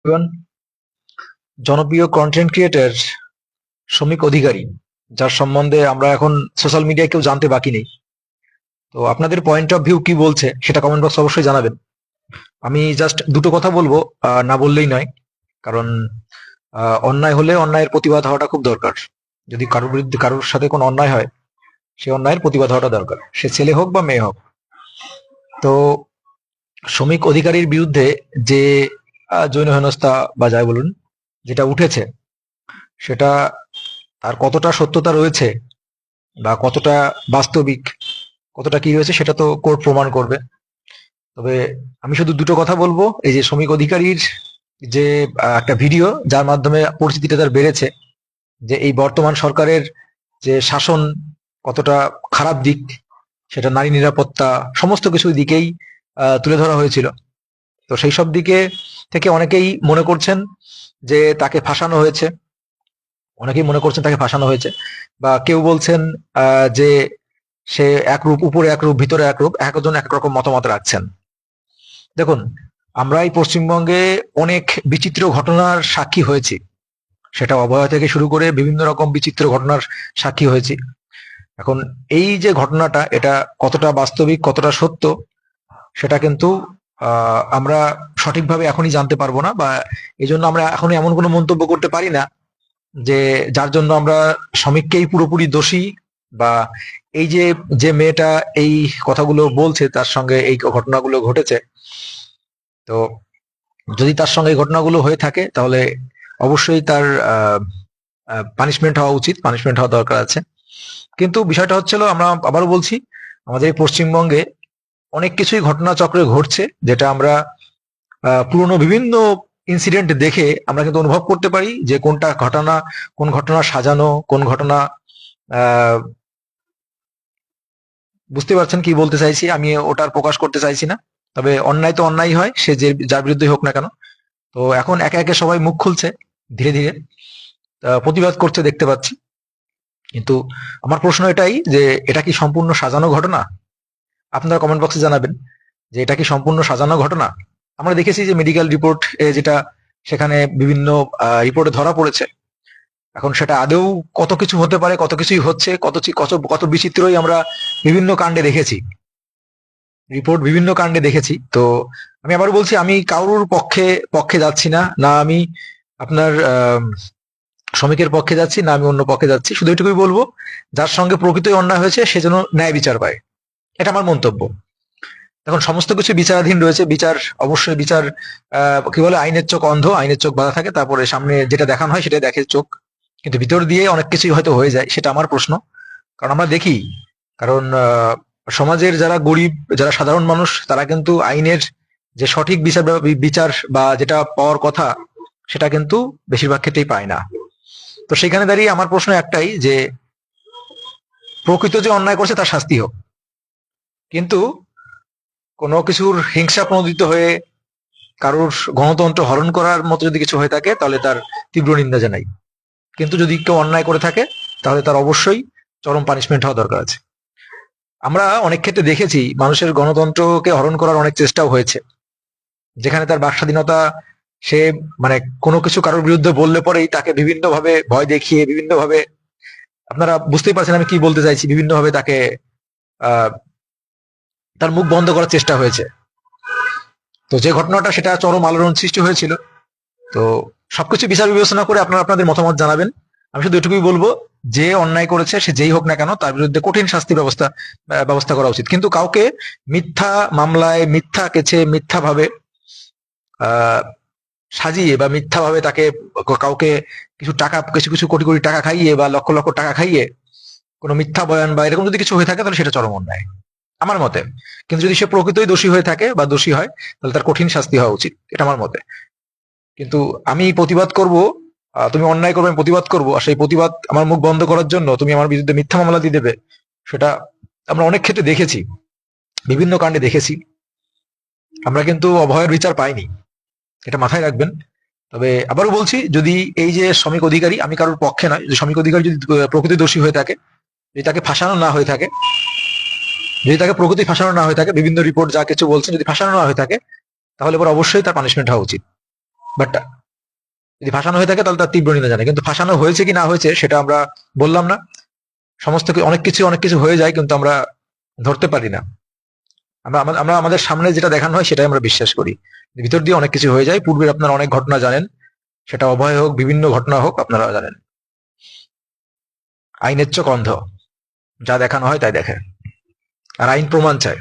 Everyone, জনপ্রিয় content creator শ্রমিক অধিকারী, যার সম্বন্ধে আমরা এখন সোশ্যাল মিডিয়ায় কেউ জানতে বাকি নেই। তো আপনাদের পয়েন্ট অফ ভিউ কি বলছে সেটা কমেন্ট বক্স অবশ্যই জানাবেন। আমি জাস্ট দুটো কথা বলবো, না বললেই নয়। কারণ অন্যায় হলে অন্যায়ের প্রতিবাদ হওয়াটা খুব দরকার। যদি কারোর বিরুদ্ধে কারোর সাথে কোনো অন্যায় হয়, সে অন্যায়ের প্রতিবাদ হওয়াটা দরকার, সে ছেলে হোক বা মেয়ে হোক। তো শ্রমিক অধিকারীর বিরুদ্ধে যে যৌন হেনস্থা বা যাই বলুন যেটা উঠেছে, সেটা তার কতটা সত্যতা রয়েছে বা কতটা বাস্তবিক, কতটা কি রয়েছে সেটা তো কোর্ট প্রমাণ করবে। তবে আমি শুধু দুটো কথা বলবো। এই যে শ্রমিক অধিকারীর যে একটা ভিডিও, যার মাধ্যমে পরিচিতিটা তার বেড়েছে, যে এই বর্তমান সরকারের যে শাসন কতটা খারাপ দিক, সেটা নারী নিরাপত্তা সমস্ত কিছু দিকেই তুলে ধরা হয়েছিল। তো সেই সব দিকে থেকে অনেকেই মনে করছেন যে তাকে ফাঁসানো হয়েছে, অনেকেই মনে করছেন তাকে ফাঁসানো হয়েছে, বা কেউ বলছেন যে সে একরূপ, উপরে একরূপ ভিতরে একরূপ, একজন এক রকম মতামত রাখছেন। দেখুন, আমরা এই পশ্চিমবঙ্গে অনেক বিচিত্র ঘটনার সাক্ষী হয়েছি। সেটা অভয়া থেকে শুরু করে বিভিন্ন রকম বিচিত্র ঘটনার সাক্ষী হয়েছি। এখন এই যে ঘটনাটা, এটা কতটা বাস্তবিক, কতটা সত্য, সেটা কিন্তু আমরা সঠিকভাবে এখনই জানতে পারবো না, বা এই জন্য আমরা এখনই এমন কোনো মন্তব্য করতে পারি না যে যার জন্য আমরা শ্রমিককেই পুরোপুরি দোষী, বা এই যে যে মেয়েটা এই কথাগুলো বলছে তার সঙ্গে এই ঘটনাগুলো ঘটেছে। তো যদি তার সঙ্গে এই ঘটনাগুলো হয়ে থাকে, তাহলে অবশ্যই তার পানিশমেন্ট হওয়া উচিত, পানিশমেন্ট হওয়া দরকার আছে। কিন্তু বিষয়টা হচ্ছিল, আমরা আবারও বলছি, আমাদের এই পশ্চিমবঙ্গে অনেক কিছুই ঘটনাচক্রে ঘটছে, যেটা আমরা পুরনো বিভিন্ন ইনসিডেন্ট দেখে আমরা কিন্তু অনুভব করতে পারি যে কোনটা ঘটনা, কোন ঘটনা সাজানো, কোন ঘটনা আহ বুঝতে পারছেন কি বলতে চাইছি, আমি ওটার প্রকাশ করতে চাইছি না। তবে অন্যায় তো অন্যায় হয়, সে যে যার বিরুদ্ধে হোক না কেন। তো এখন একে একে সবাই মুখ খুলছে, ধীরে ধীরে প্রতিবাদ করছে দেখতে পাচ্ছি। কিন্তু আমার প্রশ্ন এটাই যে এটা কি সম্পূর্ণ সাজানো ঘটনা? আপনারা কমেন্ট বক্সে জানাবেন যে এটা কি সম্পূর্ণ সাজানো ঘটনা। আমরা দেখেছি যে মেডিকেল রিপোর্ট, যেটা সেখানে বিভিন্ন রিপোর্টে ধরা পড়েছে। এখন সেটা আদৌ কত কিছু হতে পারে, কত কিছুই হচ্ছে, কত কত বিচিত্রই আমরা বিভিন্ন কাণ্ডে দেখেছি, রিপোর্ট বিভিন্ন কাণ্ডে দেখেছি। তো আমি আবার বলছি, আমি কারোর পক্ষে পক্ষে যাচ্ছি না, না আমি আপনার শ্রমিকের পক্ষে যাচ্ছি, না আমি অন্য পক্ষে যাচ্ছি। শুধু এটুকুই বলবো, যার সঙ্গে প্রকৃতই অন্যায় হয়েছে সে যেন ন্যায় বিচার পায়, এটা আমার মন্তব্য। এখন সমস্ত কিছু বিচারাধীন রয়েছে, বিচার অবশ্যই বিচার, কি বলে, আইনের চোখ অন্ধ, আইনের চোখ বাঁধা থাকে, তারপরে সামনে যেটা দেখানো হয় সেটাই দেখে চোখ, কিন্তু ভিতর দিয়ে অনেক কিছুই হয়তো হয়ে যায়। সেটা আমার প্রশ্ন। কারণ আমরা দেখি, কারণ সমাজের যারা গরিব, যারা সাধারণ মানুষ, তারা কিন্তু আইনের যে সঠিক বিচার বিচার বা যেটা পাওয়ার কথা, সেটা কিন্তু বেশিরভাগ ক্ষেত্রেই পায় না। তো সেখানে দাঁড়িয়ে আমার প্রশ্ন একটাই, যে প্রকৃত যে অন্যায় করছে তার শাস্তি হোক, কিন্তু কোনো কিছুর হিংসা প্রণোদিত হয়ে কারোর গণতন্ত্র হরণ করার মতো যদি কিছু হয়ে থাকে, তাহলে তার তীব্র নিন্দা জানাই। কিন্তু যদি কেউ অন্যায় করে থাকে, তাহলে তার অবশ্যই চরম পানিশমেন্ট হওয়া দরকার আছে। আমরা অনেক ক্ষেত্রে দেখেছি মানুষের গণতন্ত্রকে হরণ করার অনেক চেষ্টাও হয়েছে, যেখানে তার বাক স্বাধীনতা, সে মানে কোনো কিছু কারোর বিরুদ্ধে বললে পরেই তাকে বিভিন্ন ভাবে ভয় দেখিয়ে, বিভিন্ন ভাবে, আপনারা বুঝতেই পারছেন আমি কি বলতে চাইছি, বিভিন্ন ভাবে তাকে আহ তার মুখ বন্ধ করার চেষ্টা হয়েছে। তো যে ঘটনাটা, সেটা চরম আলোড়ন সৃষ্টি হয়েছিল। তো সবকিছু বিচার বিবেচনা করে আপনারা আপনাদের মতামত জানাবেন। আমি শুধু এটুকুই বলবো, যে অন্যায় করেছে সে যেই হোক না কেন, তার বিরুদ্ধে কঠিন শাস্তি ব্যবস্থা করা উচিত। কিন্তু কাউকে মিথ্যা মামলায়, মিথ্যা কেছে, মিথ্যা ভাবে আহ সাজিয়ে, বা মিথ্যা ভাবে তাকে, কাউকে কিছু টাকা, কিছু কিছু কোটি কোটি টাকা খাইয়ে, বা লক্ষ লক্ষ টাকা খাইয়ে কোনো মিথ্যা বয়ান বা এরকম যদি কিছু হয়ে থাকে, তাহলে সেটা চরম অন্যায় আমার মতে। কিন্তু যদি সে প্রকৃতই দোষী হয়ে থাকে বা দোষী হয়, তাহলে তার কঠিন শাস্তি হওয়া উচিত, এটা আমার মতে। কিন্তু আমি প্রতিবাদ করব, তুমি অন্যায় করবে, আমি প্রতিবাদ করব, আর সেই প্রতিবাদ আমার মুখ বন্ধ করার জন্য তুমি আমার বিরুদ্ধে মিথ্যা মামলা দিয়ে দেবে, সেটা আমরা অনেক ক্ষেত্রে দেখেছি, বিভিন্ন কাণ্ডে দেখেছি। আমরা কিন্তু অভয়ের বিচার পাইনি, এটা মাথায় রাখবেন। তবে আবারও বলছি, যদি এই যে শ্রমিক অধিকারী, আমি কারোর পক্ষে নয়, যে শ্রমিক অধিকারী যদি প্রকৃতি দোষী হয়ে থাকে, যদি তাকে ফাঁসানো না হয়ে থাকে, যদি তাকে প্রকৃতি ফাঁসানো না হয়ে থাকে, বিভিন্ন রিপোর্ট যা কিছু বলছেন, যদি ফাঁসানো না হয়ে থাকে, তাহলে এবার অবশ্যই তার পানিশমেন্ট হওয়া উচিত। বাট যদি ফাঁসানো হয়ে থাকে তাহলে তার তীব্র নিন্দা জানাই। কিন্তু ফাঁসানো হয়েছে কি না হয়েছে সেটা আমরা বললাম না। অনেক কিছু হয়ে যায়, কিন্তু আমরা ধরতে পারি না। আমরা আমাদের সামনে যেটা দেখানো হয় সেটাই আমরা বিশ্বাস করি। ভিতর দিয়ে অনেক কিছু হয়ে যায়। পূর্বের আপনারা অনেক ঘটনা জানেন, সেটা অভয় হোক, বিভিন্ন ঘটনা হোক, আপনারা জানেন। আইনের চোখ অন্ধ, যা দেখানো হয় তাই দেখে, আর আইন প্রমাণ চায়।